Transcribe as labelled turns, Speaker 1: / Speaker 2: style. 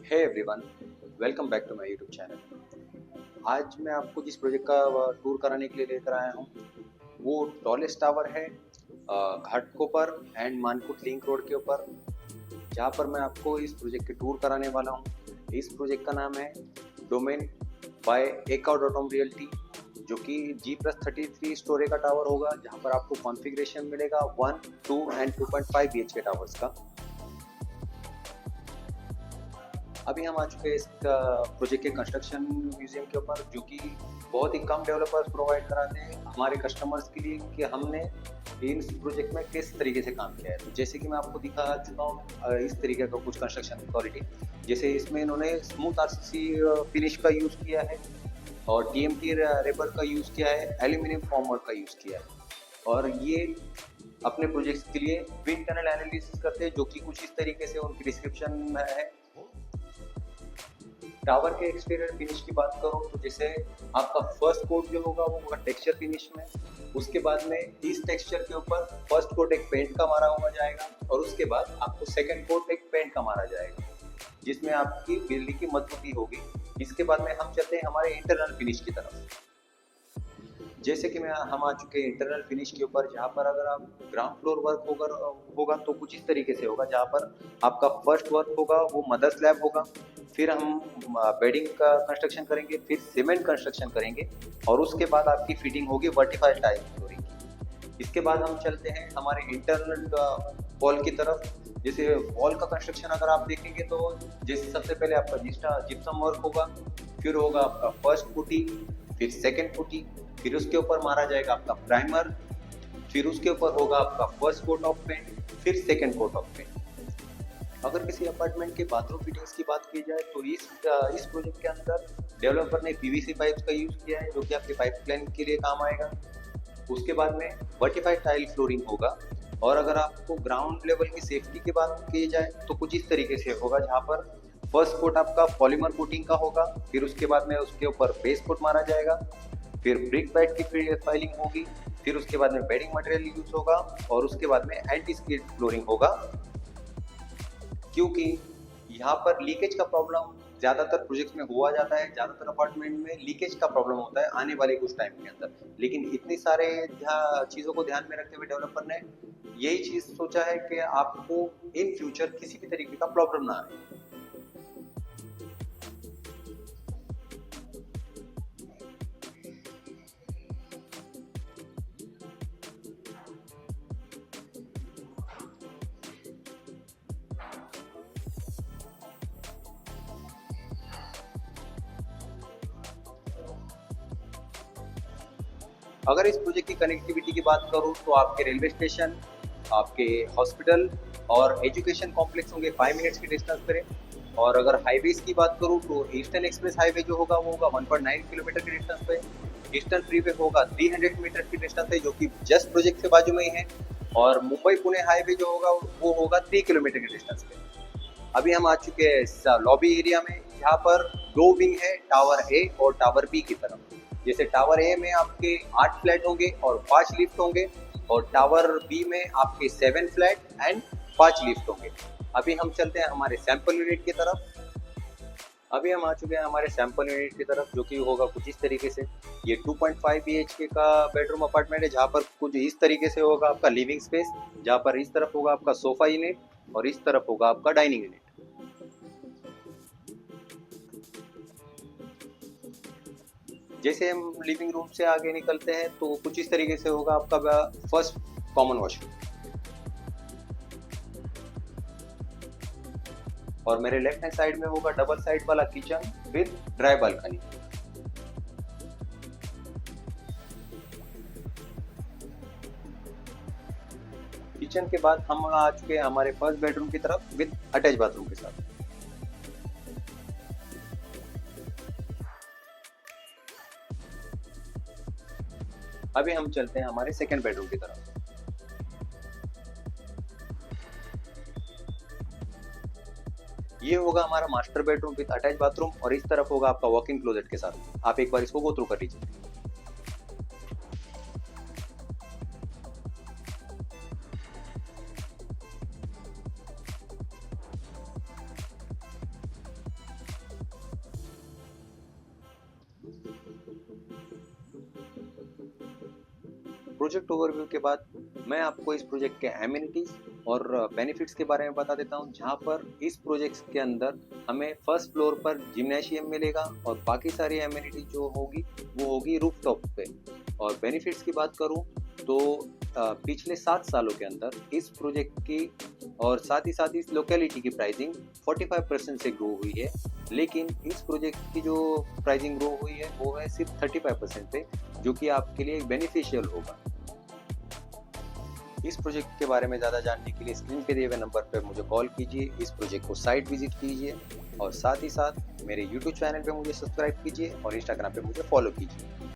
Speaker 1: Hey everyone, welcome back to my YouTube channel. आज मैं आपको जिस प्रोजेक्ट का टूर कराने के लिए लेकर आया हूँ वो टॉलेस्ट टावर है घाटकोपर एंड मानकुट लिंक रोड के ऊपर, जहाँ पर मैं आपको इस प्रोजेक्ट के टूर कराने वाला हूँ। इस प्रोजेक्ट का नाम है डोमेन बाय एकाउट ऑटोम रियल्टी, जो कि G+33 स्टोरेज का टावर होगा, जहाँ पर आपको कॉन्फ़िगरेशन मिलेगा 1, 2 एंड 2.5 BHK टावर्स का। अभी हम आ चुके हैं इस प्रोजेक्ट के कंस्ट्रक्शन म्यूजियम के ऊपर, जो कि बहुत ही कम डेवलपर्स प्रोवाइड कराते हैं हमारे कस्टमर्स के लिए कि हमने इस प्रोजेक्ट में किस तरीके से काम किया है। तो जैसे कि मैं आपको दिखा चुका हूँ इस तरीके का कुछ कंस्ट्रक्शन क्वालिटी। जैसे इसमें इन्होंने स्मूथ RCC फिनिश का यूज़ किया है और TMT रेबर का यूज़ किया है, एल्यूमिनियम फॉर्मवर्क का यूज़ किया है। और ये अपने प्रोजेक्ट्स के लिए विंड टनल एनालिसिस करते हैं, जो कि कुछ इस तरीके से उनकी डिस्क्रिप्शन में है। टावर के एक्सटीरियर फिनिश की बात करूँ तो जैसे आपका फर्स्ट कोट जो होगा वो होगा टेक्सचर फिनिश में। उसके बाद में इस टेक्सचर के ऊपर फर्स्ट कोट एक पेंट का मारा हुआ जाएगा और उसके बाद आपको सेकंड कोट एक पेंट का मारा जाएगा, जिसमें आपकी बिजली की मजबूती होगी। इसके बाद में हम चलते हैं हमारे इंटरनल फिनिश की तरफ। जैसे कि हम आ चुके हैं इंटरनल फिनिश के ऊपर, जहाँ पर अगर आप ग्राउंड फ्लोर वर्क होगा तो कुछ इस तरीके से होगा, जहाँ पर आपका फर्स्ट वर्क होगा वो मदर स्लैब होगा, फिर हम बेडिंग का कंस्ट्रक्शन करेंगे, फिर सीमेंट कंस्ट्रक्शन करेंगे और उसके बाद आपकी फिटिंग होगी वर्टिफाइड टाइल फ्लोरिंग की। इसके बाद हम चलते हैं हमारे इंटरनल वॉल की तरफ। जैसे वॉल का कंस्ट्रक्शन अगर आप देखेंगे तो जैसे सबसे पहले आपका जिप्सम वर्क होगा, फिर होगा आपका फर्स्ट पुटी, फिर सेकंड पुटी, फिर उसके ऊपर मारा जाएगा आपका प्राइमर, फिर उसके ऊपर होगा आपका फर्स्ट कोट ऑफ पेंट, फिर सेकंड कोट ऑफ पेंट। अगर किसी अपार्टमेंट के बाथरूम फिटिंग्स की बात की जाए तो इस प्रोजेक्ट के अंदर डेवलपर ने PVC पाइप्स का यूज़ किया है, जो कि आपके पाइप लाइन के लिए काम आएगा। उसके बाद में वर्टिफाइड टाइल फ्लोरिंग होगा। और अगर आपको ग्राउंड लेवल की सेफ्टी की बात की जाए तो कुछ इस तरीके से होगा, जहाँ पर फर्स्ट कोट आपका पॉलीमर कोटिंग का होगा, फिर उसके बाद में उसके ऊपर बेस कोट मारा जाएगा, फिर ब्रिक बैट की फाइलिंग होगी, फिर उसके बाद में बेडिंग मटेरियल यूज होगा और उसके बाद में एंटी स्किड फ्लोरिंग होगा। क्योंकि यहाँ पर लीकेज का प्रॉब्लम ज़्यादातर प्रोजेक्ट्स में हुआ जाता है, ज़्यादातर अपार्टमेंट में लीकेज का प्रॉब्लम होता है आने वाले कुछ टाइम के अंदर। लेकिन इतनी सारे चीज़ों को ध्यान में रखते हुए डेवलपर ने यही चीज़ सोचा है कि आपको इन फ्यूचर किसी भी तरीके का प्रॉब्लम ना आए। अगर इस प्रोजेक्ट की कनेक्टिविटी की बात करूँ तो आपके रेलवे स्टेशन, आपके हॉस्पिटल और एजुकेशन कॉम्प्लेक्स होंगे 5 मिनट्स की डिस्टेंस पे। और अगर हाईवेज की बात करूँ तो ईस्टर्न एक्सप्रेस हाईवे जो होगा वो होगा 1.9 किलोमीटर की डिस्टेंस पे। ईस्टर्न फ्रीवे होगा 300 मीटर की डिस्टेंस पे, जो कि जस्ट प्रोजेक्ट के बाजू में ही है। और मुंबई पुणे हाईवे जो होगा वो होगा 3 किलोमीटर की डिस्टेंस पे। अभी हम आ चुके हैं लॉबी एरिया में, जहाँ पर 2 विंग है, टावर ए और टावर बी की तरफ। जैसे टावर ए में आपके 8 फ्लैट होंगे और 5 लिफ्ट होंगे, और टावर बी में आपके 7 फ्लैट एंड 5 लिफ्ट होंगे। अभी हम चलते हैं हमारे सैंपल यूनिट की तरफ। अभी हम आ चुके हैं हमारे सैंपल यूनिट की तरफ, जो कि होगा कुछ इस तरीके से। ये 2.5 BHK का बेडरूम अपार्टमेंट है, जहाँ पर कुछ इस तरीके से होगा आपका लिविंग स्पेस, जहाँ पर इस तरफ होगा आपका सोफा यूनिट और इस तरफ होगा आपका डाइनिंग यूनिट। जैसे हम लिविंग रूम से आगे निकलते हैं तो कुछ इस तरीके से होगा आपका फर्स्ट कॉमन वॉशरूम। और मेरे लेफ्ट हैंड साइड में होगा डबल साइड वाला kitchen with dry balcony. Kitchen के बाद हम आ चुके हैं हमारे फर्स्ट बेडरूम की तरफ विद अटैच बाथरूम के साथ। अभी हम चलते हैं हमारे सेकंड बेडरूम की तरफ। ये होगा हमारा master bedroom with attach bathroom और इस तरफ होगा आपका वॉक इन क्लोजेट के साथ। आप एक बार इसको गो थ्रू कर लीजिए। प्रोजेक्ट ओवरव्यू के बाद मैं आपको इस प्रोजेक्ट के एमिनिटीज और बेनिफिट्स के बारे में बता देता हूँ, जहाँ पर इस प्रोजेक्ट के अंदर हमें फर्स्ट फ्लोर पर जिम्नेशियम मिलेगा और बाकी सारी एमिनिटीज जो होगी वो होगी रूफटॉप पे। और बेनिफिट्स की बात करूँ तो पिछले 7 सालों के अंदर इस प्रोजेक्ट की और साथ ही इस लोकेलिटी की प्राइसिंग 45% से ग्रो हुई है, लेकिन इस प्रोजेक्ट की जो प्राइसिंग ग्रो हुई है वो है सिर्फ 35% पे, जो कि आपके लिए बेनिफिशियल होगा। इस प्रोजेक्ट के बारे में ज़्यादा जानने के लिए स्क्रीन पे दिए हुए नंबर पर मुझे कॉल कीजिए, इस प्रोजेक्ट को साइट विजिट कीजिए और साथ ही साथ मेरे यूट्यूब चैनल पे मुझे सब्सक्राइब कीजिए और इंस्टाग्राम पे मुझे फॉलो कीजिए।